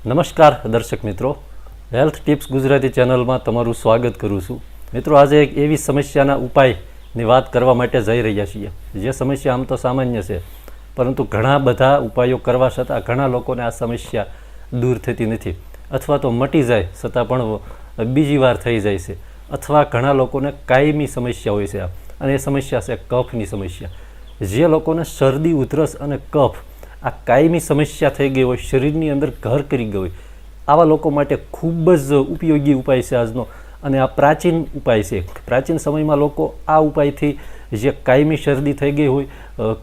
નમસ્કાર દર્શક મિત્રો, હેલ્થ ટિપ્સ ગુજરાતી ચેનલમાં તમારું સ્વાગત કરું છું. મિત્રો, આજે એક એવી સમસ્યાના ઉપાયની વાત કરવા માટે જઈ રહ્યા છીએ. જે સમસ્યા આમ તો સામાન્ય છે, પરંતુ ઘણા બધા ઉપાયો કરવા છતાં ઘણા લોકોને આ સમસ્યા દૂર થતી નથી, અથવા તો મટી જાય છતાં પણ બીજી વાર થઈ જાય છે, અથવા ઘણા લોકોને કાયમી સમસ્યા હોય છે. અને એ સમસ્યા છે કફની સમસ્યા. જે લોકોને શરદી, ઉધરસ અને કફ આ કાયમી સમસ્યા થઈ ગઈ હોય, શરીરની અંદર ઘર કરી ગઈ હોય, આવા લોકો માટે ખૂબ જ ઉપયોગી ઉપાય છે આજનો. અને આ પ્રાચીન ઉપાય છે. પ્રાચીન સમયમાં લોકો આ ઉપાયથી જે કાયમી શરદી થઈ ગઈ હોય,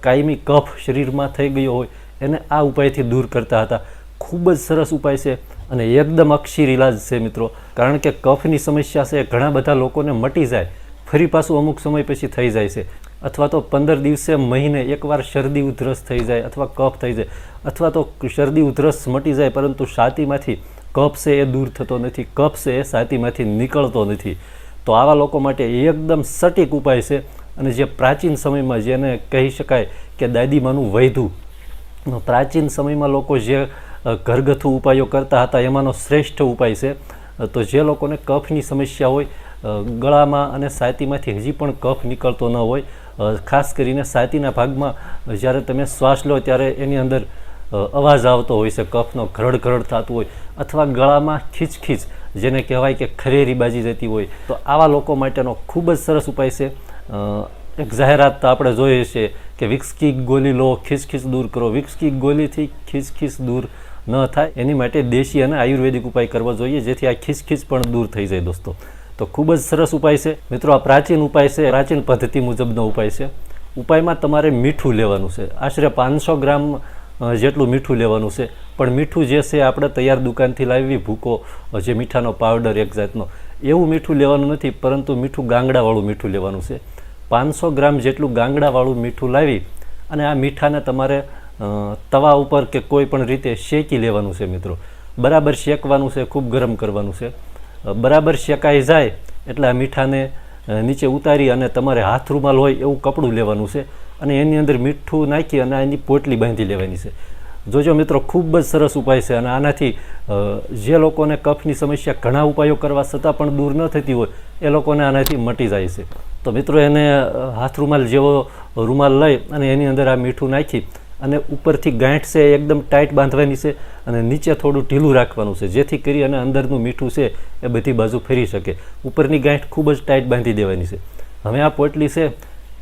કાયમી કફ શરીરમાં થઈ ગયો હોય, એને આ ઉપાયથી દૂર કરતા હતા. ખૂબ જ સરસ ઉપાય છે અને એકદમ અક્ષીર ઇલાજ છે મિત્રો. કારણ કે કફની સમસ્યા છે ઘણા બધા લોકોને મટી જાય, ફરી પાછું અમુક સમય પછી થઈ જાય છે, અથવા તો 15 દિવસે મહિને એકવાર શરદી ઉધરસ થઈ જાય, અથવા કફ થઈ જાય, અથવા તો શરદી ઉધરસ મટી જાય પરંતુ છાતીમાંથી કફ છે એ દૂર થતો નથી, કફ છે એ છાતીમાંથી નીકળતો નથી. તો આવા લોકો માટે એકદમ સટીક ઉપાય છે. અને જે પ્રાચીન સમયમાં જેને કહી શકાય કે દાદીમાનું વૈધું, પ્રાચીન સમયમાં લોકો જે ઘરગથ્થુ ઉપાયો કરતા હતા એમાંનો શ્રેષ્ઠ ઉપાય છે. તો જે લોકોને કફની સમસ્યા હોય, ગળામાં અને છાતીમાંથી હજી પણ કફ નીકળતો ન હોય, ખાસ કરીને છાતીના ભાગમાં જ્યારે તમે શ્વાસ લો ત્યારે એની અંદર અવાજ આવતો હોય છે, કફનો ઘરડ ઘરડ થતું હોય, અથવા ગળામાં ખીચખીચ જેને કહેવાય કે ખરેરી બાજી જતી હોય, તો આવા લોકો માટેનો ખૂબ જ સરસ ઉપાય છે. એક જાહેરાત આપણે જોઈએ છે કે વિક્સકી ગોળી લો, ખીચખીચ દૂર કરો. વિક્સકી ગોળીથી ખીચખીચ દૂર ન થાય એની માટે દેશી અને આયુર્વેદિક ઉપાય કરવો જોઈએ, જેથી આ ખીચખીચ પણ દૂર થઈ જાય દોસ્તો. તો ખૂબ જ સરસ ઉપાય છે મિત્રો. આ પ્રાચીન ઉપાય છે, પ્રાચીન પદ્ધતિ મુજબનો ઉપાય છે. ઉપાયમાં તમારે મીઠું લેવાનું છે. આશરે 500 ગ્રામ જેટલું મીઠું લેવાનું છે. પણ મીઠું જે છે આપણે તૈયાર દુકાનથી લાવી ભૂકો, જે મીઠાનો પાવડર એક જાતનો, એવું મીઠું લેવાનું નથી, પરંતુ મીઠું ગાંગડાવાળું મીઠું લેવાનું છે. 500 ગ્રામ જેટલું ગાંગડાવાળું મીઠું લાવી અને આ મીઠાને તમારે તવા ઉપર કે કોઈ પણ રીતે શેકી લેવાનું છે મિત્રો. બરાબર શેકવાનું છે, ખૂબ ગરમ કરવાનું છે. બરાબર શેકાઈ જાય એટલે આ મીઠાને નીચે ઉતારી અને તમારે હાથ રૂમાલ હોય એવું કપડું લેવાનું છે અને એની અંદર મીઠું નાખી અને એની પોટલી બાંધી લેવાની છે. જોજો મિત્રો, ખૂબ જ સરસ ઉપાય છે. અને આનાથી જે લોકોને કફની સમસ્યા ઘણા ઉપાયો કરવા છતાં પણ દૂર ન થતી હોય એ લોકોને આનાથી મટી જાય છે. તો મિત્રો, એને હાથ રૂમાલ જેવો રૂમાલ લઈ અને એની અંદર આ મીઠું નાખી અને ઉપરથી ગાંઠ છે એકદમ ટાઈટ બાંધવાની છે અને નીચે થોડું ઢીલું રાખવાનું છે, જેથી કરી અને અંદરનું મીઠું છે એ બધી બાજુ ફરી શકે. ઉપરની ગાંઠ ખૂબ જ ટાઈટ બાંધી દેવાની છે. હવે આ પોટલી છે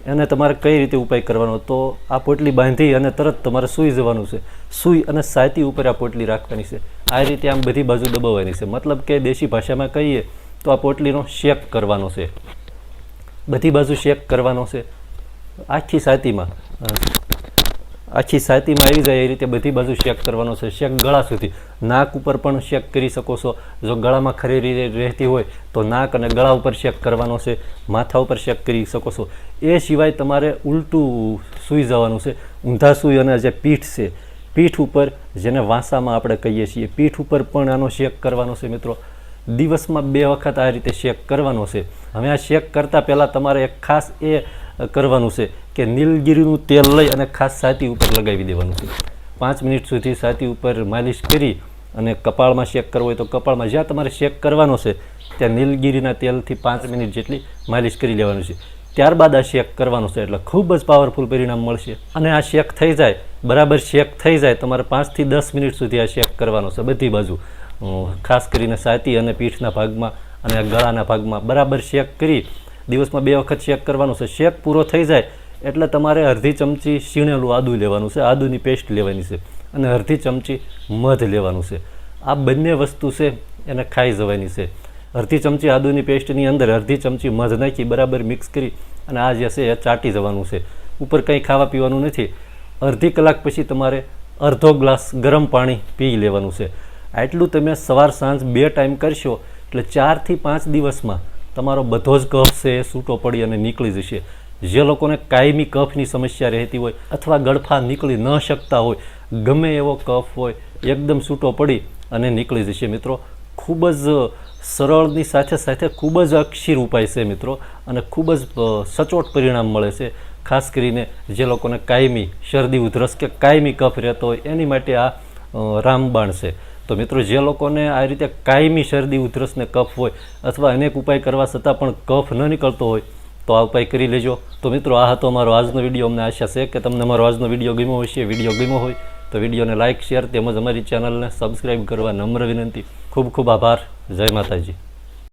એને તમારે કઈ રીતે ઉપાય કરવાનો, તો આ પોટલી બાંધી અને તરત તમારે સૂઈ જવાનું છે. સૂઈ અને છાતી ઉપર આ પોટલી રાખવાની છે. આ રીતે આમ બધી બાજુ દબાવવાની છે. મતલબ કે દેશી ભાષામાં કહીએ તો આ પોટલીનો શેક કરવાનો છે. બધી બાજુ શેક કરવાનો છે. આખી છાતીમાં આવી જાય એ રીતે બધી બાજુ શેક કરવાનો છે. શેક ગળા સુધી. નાક ઉપર પણ શેક કરી શકો છો. જો ગળામાં ખરેરી રહેતી હોય તો નાક અને ગળા ઉપર શેક કરવાનો છે. માથા ઉપર શેક કરી શકો છો. એ સિવાય તમારે ઉલટું સૂઈ જવાનું છે. ઊંધા સૂઈ અને જે પીઠ છે, પીઠ ઉપર, જેને વાંસામાં આપણે કહીએ છીએ, પીઠ ઉપર પણ આનો શેક કરવાનો છે મિત્રો. દિવસમાં 2 વખત આ રીતે શેક કરવાનો છે. હવે આ શેક કરતાં પહેલાં તમારે એક ખાસ એ કરવાનું છે કે નીલગીરીનું તેલ લઈ અને ખાસ છાતી ઉપર લગાવી દેવાનું છે. 5 મિનિટ સુધી છાતી ઉપર માલિશ કરી અને કપાળમાં શેક કરવો હોય તો કપાળમાં, જ્યાં તમારે શેક કરવાનો છે ત્યાં નીલગીરીના તેલથી 5 મિનિટ જેટલી માલિશ કરી લેવાનું છે. ત્યારબાદ આ શેક કરવાનો છે. એટલે ખૂબ જ પાવરફુલ પરિણામ મળશે. અને આ શેક થઈ જાય, બરાબર શેક થઈ જાય, તમારે 5 થી 10 મિનિટ સુધી આ શેક કરવાનો છે બધી બાજુ, ખાસ કરીને છાતી અને પીઠના ભાગમાં અને ગળાના ભાગમાં બરાબર શેક કરી દિવસમાં 2 વખત શેક કરવાનો છે. શેક પૂરો થઈ જાય એટલે તમારે અડધી ચમચી શીણેલું આદું લેવાનું છે, આદુની પેસ્ટ લેવાની છે, અને અડધી ચમચી મધ લેવાનું છે. આ બંને વસ્તુ છે એને ખાઈ જવાની છે. અડધી ચમચી આદુની પેસ્ટની અંદર અડધી ચમચી મધ નાખી બરાબર મિક્સ કરી અને આ જે છે એ ચાટી જવાનું છે. ઉપર કંઈ ખાવા પીવાનું નથી. અડધી કલાક પછી તમારે અડધો ગ્લાસ ગરમ પાણી પી લેવાનું છે. આટલું તમે સવાર સાંજ 2 ટાઈમ કરશો એટલે 4 થી 5 દિવસમાં તમારો બધો જ કફ છે એ છૂટો પડી અને નીકળી જશે. જે લોકોને કાયમી કફની સમસ્યા રહેતી હોય અથવા ગળફા નીકળી ન શકતા હોય, ગમે એવો કફ હોય, એકદમ છૂટો પડી અને નીકળી જશે મિત્રો. ખૂબ જ સરળની સાથે સાથે ખૂબ જ અક્ષીર ઉપાય છે મિત્રો, અને ખૂબ જ સચોટ પરિણામ મળે છે. ખાસ કરીને જે લોકોને કાયમી શરદી ઉધરસ કે કાયમી કફ રહેતો હોય એની માટે આ રામબાણ છે. તો મિત્રો જે લોકોને આ રીતે કાયમી શરદી ઉધરસને કફ હોય અથવા અનેક ઉપાય કરવા છતાં પણ કફ ન નીકળતો હોય તો આ ઉપાય કરી લેજો. તો મિત્રો આ હતો અમારો આજનો વિડીયો. અમને આશા છે કે તમને અમારો આજનો વિડીયો ગમ્યો હશે. વિડીયો ગમ્યો હોય તો વિડીયોને લાઇક, શેર તેમજ અમારી ચેનલને સબસ્ક્રાઈબ કરવા નમ્ર વિનંતી. ખૂબ ખૂબ આભાર. જય માતાજી.